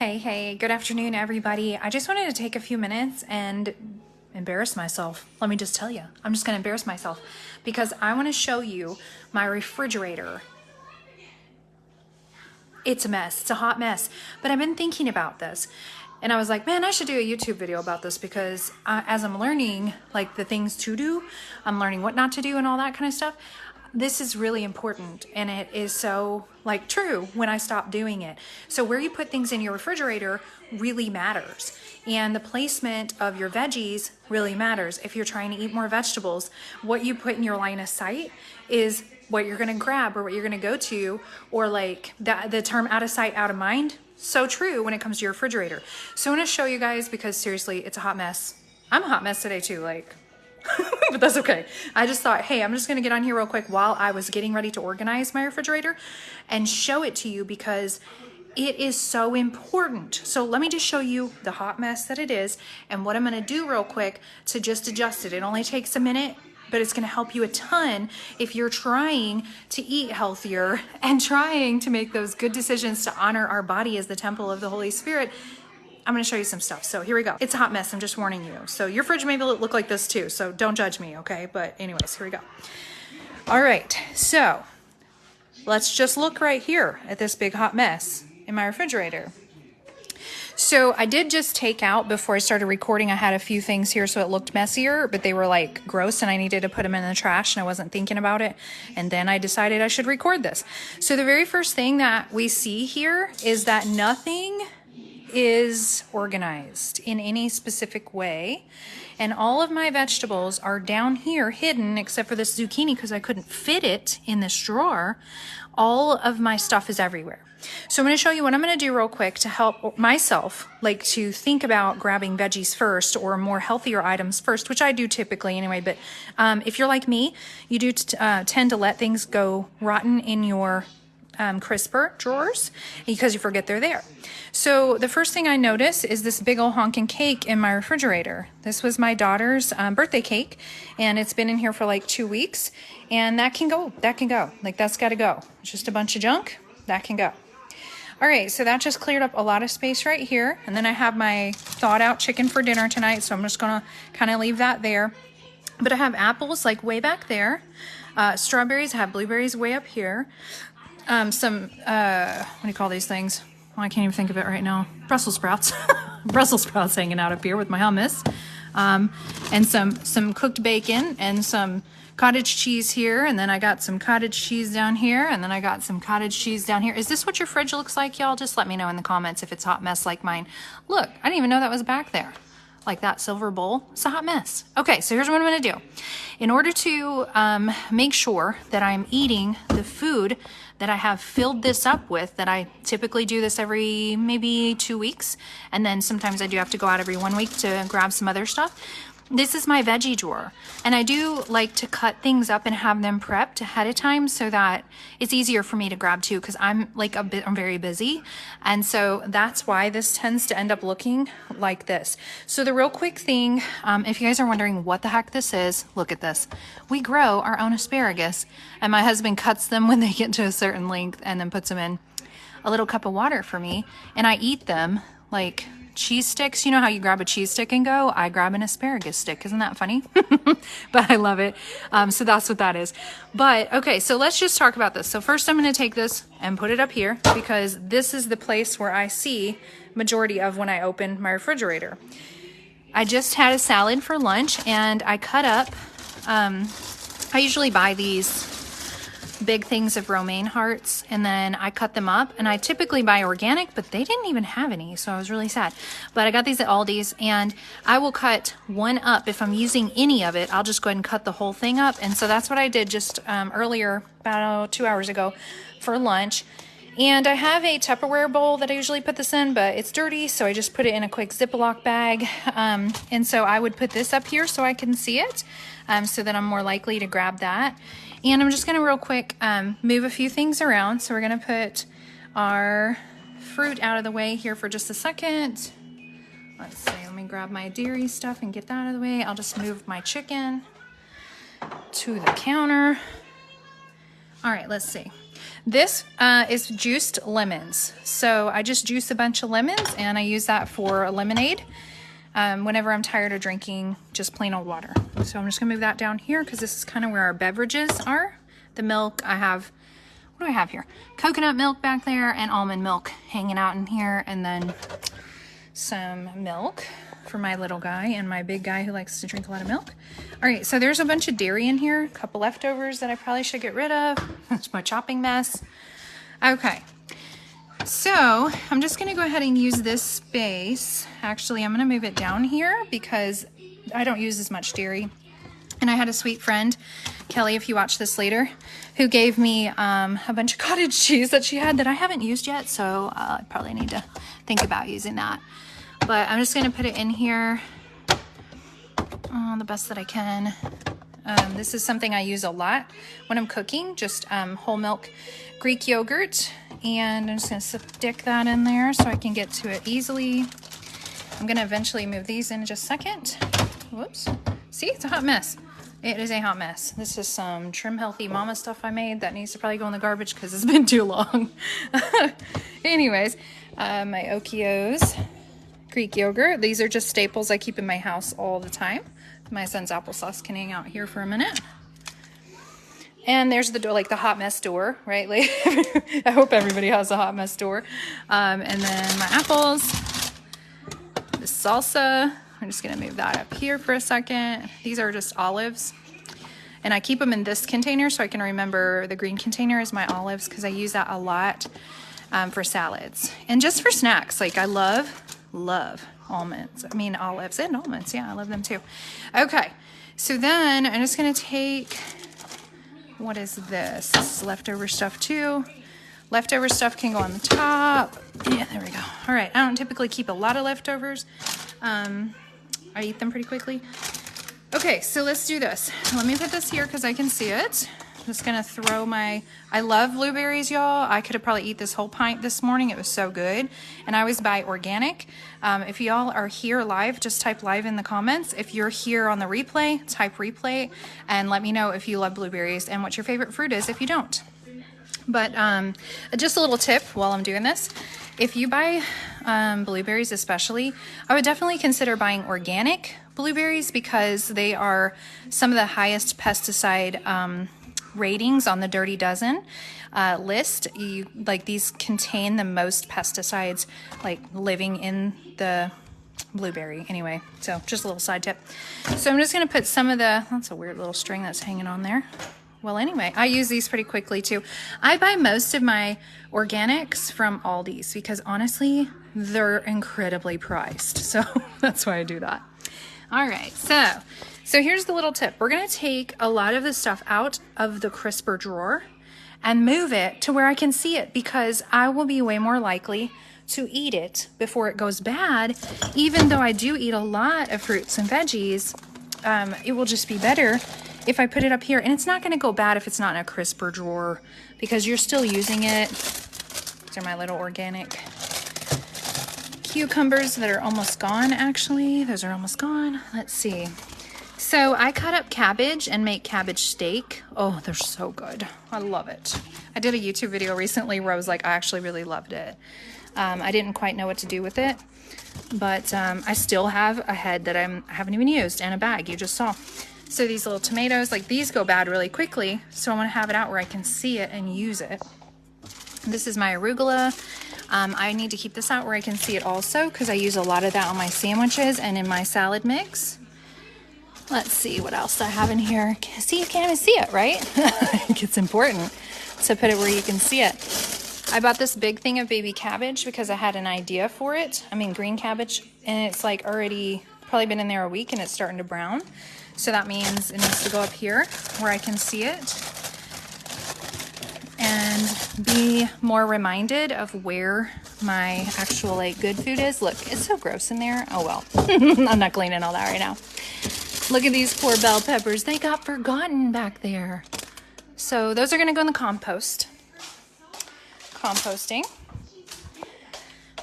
Hey, good afternoon, everybody. I just wanted to take a few minutes and embarrass myself. Let me just tell you, I'm just going to embarrass myself because I want to show you my refrigerator. It's a mess. It's a hot mess. But I've been thinking about this. And I was like, man, I should do a YouTube video about this because as I'm learning like the things to do, I'm learning what not to do and all that kind of stuff. This is really important, and it is so like true when I stop doing it. So where you put things in your refrigerator really matters, and the placement of your veggies really matters. If you're trying to eat more vegetables, what you put in your line of sight is what you're going to grab or what you're going to go to, or like the term out of sight, out of mind. So true when it comes to your refrigerator. So I want to show you guys because seriously, it's a hot mess. I'm a hot mess today too, like but that's okay. I just thought, hey, I'm just gonna get on here real quick while I was getting ready to organize my refrigerator and show it to you because it is so important. So let me just show you the hot mess that it is and what I'm gonna do real quick to just adjust it. It only takes a minute, but it's gonna help you a ton if you're trying to eat healthier and trying to make those good decisions to honor our body as the temple of the Holy Spirit. I'm going to show you some stuff. So here we go. It's a hot mess. I'm just warning you. So your fridge may look like this too. So don't judge me. Okay. But anyways, here we go. All right. So let's just look right here at this big hot mess in my refrigerator. So I did just take out before I started recording. I had a few things here so it looked messier, but they were like gross and I needed to put them in the trash and I wasn't thinking about it. And then I decided I should record this. So the very first thing that we see here is that nothing is organized in any specific way, and all of my vegetables are down here hidden except for this zucchini because I couldn't fit it in this drawer. All of my stuff is everywhere. So I'm going to show you what I'm going to do real quick to help myself, like to think about grabbing veggies first or more healthier items first, which I do typically anyway. But if you're like me, you do tend to let things go rotten in your crisper drawers because you forget they're there. So the first thing I notice is this big old honking cake in my refrigerator. This was my daughter's birthday cake, and it's been in here for like 2 weeks, and that can go. Like that's got to go. It's just a bunch of junk. That can go. All right, so that just cleared up a lot of space right here, and then I have my thawed out chicken for dinner tonight, so I'm just gonna kind of leave that there. But I have apples like way back there, strawberries, I have blueberries way up here. Some, what do you call these things? Well, I can't even think of it right now. Brussels sprouts. Brussels sprouts hanging out up here with my hummus. And some cooked bacon and some cottage cheese here. And then I got some cottage cheese down here. And then I got some cottage cheese down here. Is this what your fridge looks like, y'all? Just let me know in the comments if it's a hot mess like mine. Look, I didn't even know that was back there. Like that silver bowl. It's a hot mess. Okay, so here's what I'm going to do. In order to make sure that I'm eating the food that I have filled this up with, that I typically do this every maybe 2 weeks, and then sometimes I do have to go out every 1 week to grab some other stuff. This is my veggie drawer, and I do like to cut things up and have them prepped ahead of time so that it's easier for me to grab too, because I'm very busy, and so that's why this tends to end up looking like this. So the real quick thing, if you guys are wondering what the heck this is, look at this. We grow our own asparagus, and my husband cuts them when they get to a certain length and then puts them in a little cup of water for me, and I eat them like cheese sticks. You know how you grab a cheese stick and go? I grab an asparagus stick. Isn't that funny? But I love it. So that's what that is. But okay, so let's just talk about this. So first I'm going to take this and put it up here because this is the place where I see majority of when I open my refrigerator. I just had a salad for lunch and I cut up, I usually buy these big things of romaine hearts, and then I cut them up, and I typically buy organic, but they didn't even have any, so I was really sad. But I got these at Aldi's, and I will cut one up. If I'm using any of it, I'll just go ahead and cut the whole thing up, and so that's what I did just earlier, about 2 hours ago, for lunch. And I have a Tupperware bowl that I usually put this in, but it's dirty, so I just put it in a quick Ziploc bag. And so I would put this up here so I can see it, so that I'm more likely to grab that. And I'm just going to real quick move a few things around. So we're going to put our fruit out of the way here for just a second. Let's see, let me grab my dairy stuff and get that out of the way. I'll just move my chicken to the counter. All right, let's see. This is juiced lemons. So I just juice a bunch of lemons and I use that for a lemonade whenever I'm tired of drinking just plain old water. So I'm just gonna move that down here because this is kind of where our beverages are. The milk, I have, what do I have here? Coconut milk back there and almond milk hanging out in here, and then some milk for my little guy and my big guy who likes to drink a lot of milk. All right, so there's a bunch of dairy in here, a couple leftovers that I probably should get rid of. That's my chopping mess. Okay, so I'm just gonna go ahead and use this space. Actually, I'm gonna move it down here because I don't use as much dairy. And I had a sweet friend, Kelly, if you watch this later, who gave me a bunch of cottage cheese that she had that I haven't used yet, so I probably need to think about using that. But I'm just gonna put it in here the best that I can. This is something I use a lot when I'm cooking, just whole milk Greek yogurt. And I'm just gonna stick that in there so I can get to it easily. I'm gonna eventually move these in just a second. Whoops, see, it's a hot mess. It is a hot mess. This is some Trim Healthy Mama stuff I made that needs to probably go in the garbage because it's been too long. Anyways, my Okios Greek yogurt. These are just staples I keep in my house all the time. My son's applesauce can hang out here for a minute. And there's the door, like the hot mess door, right? Like, I hope everybody has a hot mess door. And then my apples, the salsa. I'm just gonna move that up here for a second. These are just olives. And I keep them in this container so I can remember the green container is my olives because I use that a lot for salads. And just for snacks, like I love almonds. I mean olives and almonds. Yeah, I love them too. Okay, so then I'm just gonna take, what is this? This is leftover stuff too. Leftover stuff can go on the top. Yeah, there we go. All right, I don't typically keep a lot of leftovers. I eat them pretty quickly. Okay, so let's do this. Let me put this here because I can see it. I'm just gonna throw my, I love blueberries, y'all. I could have probably eat this whole pint this morning. It was so good. And I always buy organic. If y'all are here live, just type live in the comments. If you're here on the replay, type replay and let me know if you love blueberries and what your favorite fruit is if you don't. But just a little tip while I'm doing this. If you buy blueberries especially, I would definitely consider buying organic blueberries because they are some of the highest pesticide ratings on the Dirty Dozen list. Like these contain the most pesticides like living in the blueberry anyway. So just a little side tip. So I'm just going to put some of the, that's a weird little string that's hanging on there. Well, anyway, I use these pretty quickly too. I buy most of my organics from Aldi's because honestly, they're incredibly priced. So that's why I do that. All right, so here's the little tip. We're gonna take a lot of the stuff out of the crisper drawer and move it to where I can see it because I will be way more likely to eat it before it goes bad. Even though I do eat a lot of fruits and veggies, it will just be better if I put it up here. And it's not gonna go bad if it's not in a crisper drawer because you're still using it. These are my little organic cucumbers that are almost gone, actually. Those are almost gone. Let's see. So I cut up cabbage and make cabbage steak. Oh, they're so good. I love it. I did a YouTube video recently where I was like, I actually really loved it. I didn't quite know what to do with it, but I still have a head that I haven't even used and a bag you just saw. So these little tomatoes, like these go bad really quickly. So I want to have it out where I can see it and use it. This is my arugula. I need to keep this out where I can see it also because I use a lot of that on my sandwiches and in my salad mix. Let's see what else I have in here. See, you can't even see it, right? I think it's important to put it where you can see it. I bought this big thing of baby cabbage because I had an idea for it. I mean, green cabbage, and it's like already probably been in there a week and it's starting to brown. So that means it needs to go up here where I can see it and be more reminded of where my actual like good food is. Look, it's so gross in there. Oh well, I'm not cleaning all that right now. Look at these poor bell peppers. They got forgotten back there. So those are gonna go in the compost. Composting.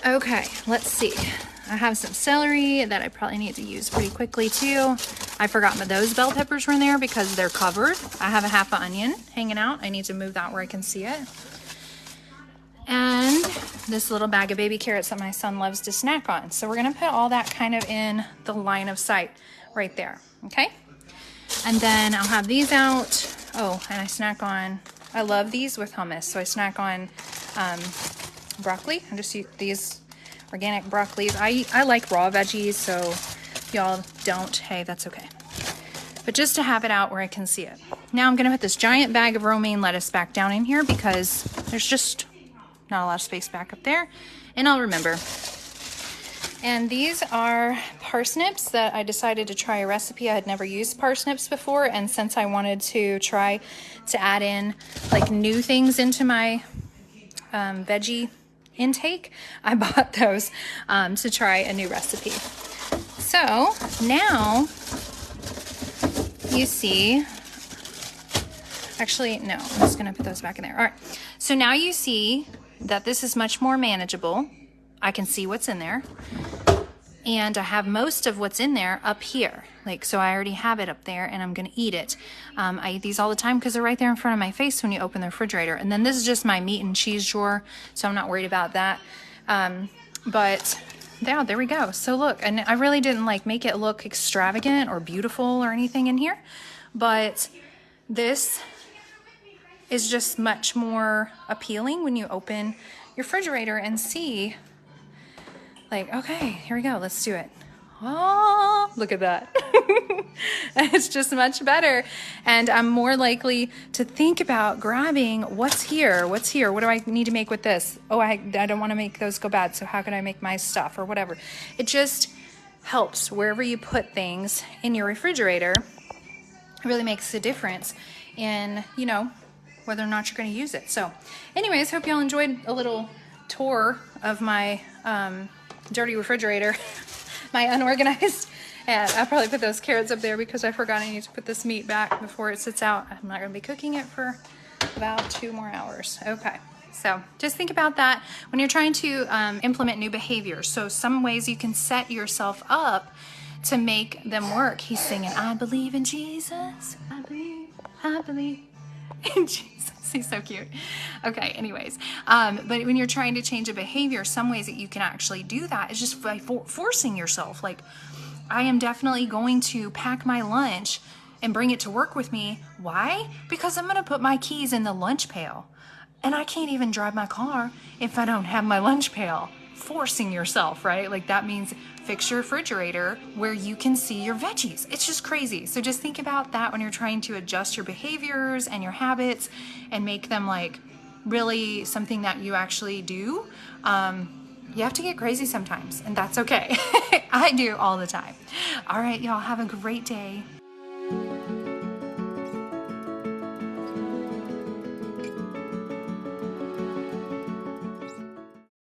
Okay, let's see. I have some celery that I probably need to use pretty quickly too. I forgot that those bell peppers were in there because they're covered. I have a half an onion hanging out. I need to move that where I can see it. And this little bag of baby carrots that my son loves to snack on. So we're gonna put all that kind of in the line of sight right there, okay? And then I'll have these out. Oh, and I snack on, I love these with hummus. So I snack on broccoli. I just use these organic broccolis. I like raw veggies, so if y'all don't, hey, that's okay. But just to have it out where I can see it. Now I'm gonna put this giant bag of romaine lettuce back down in here because there's just not a lot of space back up there, and I'll remember. And these are parsnips that I decided to try a recipe. I had never used parsnips before, and since I wanted to try to add in like new things into my veggie intake, I bought those to try a new recipe. So now you see, actually, no, I'm just gonna put those back in there. All right, so now you see that this is much more manageable. I can see what's in there. And I have most of what's in there up here. Like, so I already have it up there and I'm gonna eat it. I eat these all the time because they're right there in front of my face when you open the refrigerator. And then this is just my meat and cheese drawer, so I'm not worried about that. But yeah, there we go. So look, and I really didn't like make it look extravagant or beautiful or anything in here, but this is just much more appealing when you open your refrigerator and see, like, okay, here we go, let's do it. Oh, look at that. It's just much better. And I'm more likely to think about grabbing what's here, what do I need to make with this? Oh, I don't want to make those go bad, so how can I make my stuff or whatever? It just helps wherever you put things in your refrigerator. It really makes a difference in, you know, whether or not you're going to use it. So anyways, hope y'all enjoyed a little tour of my dirty refrigerator, my unorganized. And I'll probably put those carrots up there because I forgot I need to put this meat back before it sits out. I'm not going to be cooking it for about 2 more hours. Okay, so just think about that when you're trying to implement new behaviors. So some ways you can set yourself up to make them work. He's singing, I believe in Jesus. I believe in Jesus. He's so cute. Okay, anyways, but when you're trying to change a behavior, some ways that you can actually do that is just by forcing yourself. Like, I am definitely going to pack my lunch and bring it to work with me. Why? Because I'm going to put my keys in the lunch pail. And I can't even drive my car if I don't have my lunch pail. Forcing yourself, right? Like, that means fix your refrigerator where you can see your veggies. It's just crazy. So just think about that when you're trying to adjust your behaviors and your habits and make them like really something that you actually do. You have to get crazy sometimes, and that's okay. I do all the time. All right, y'all, have a great day.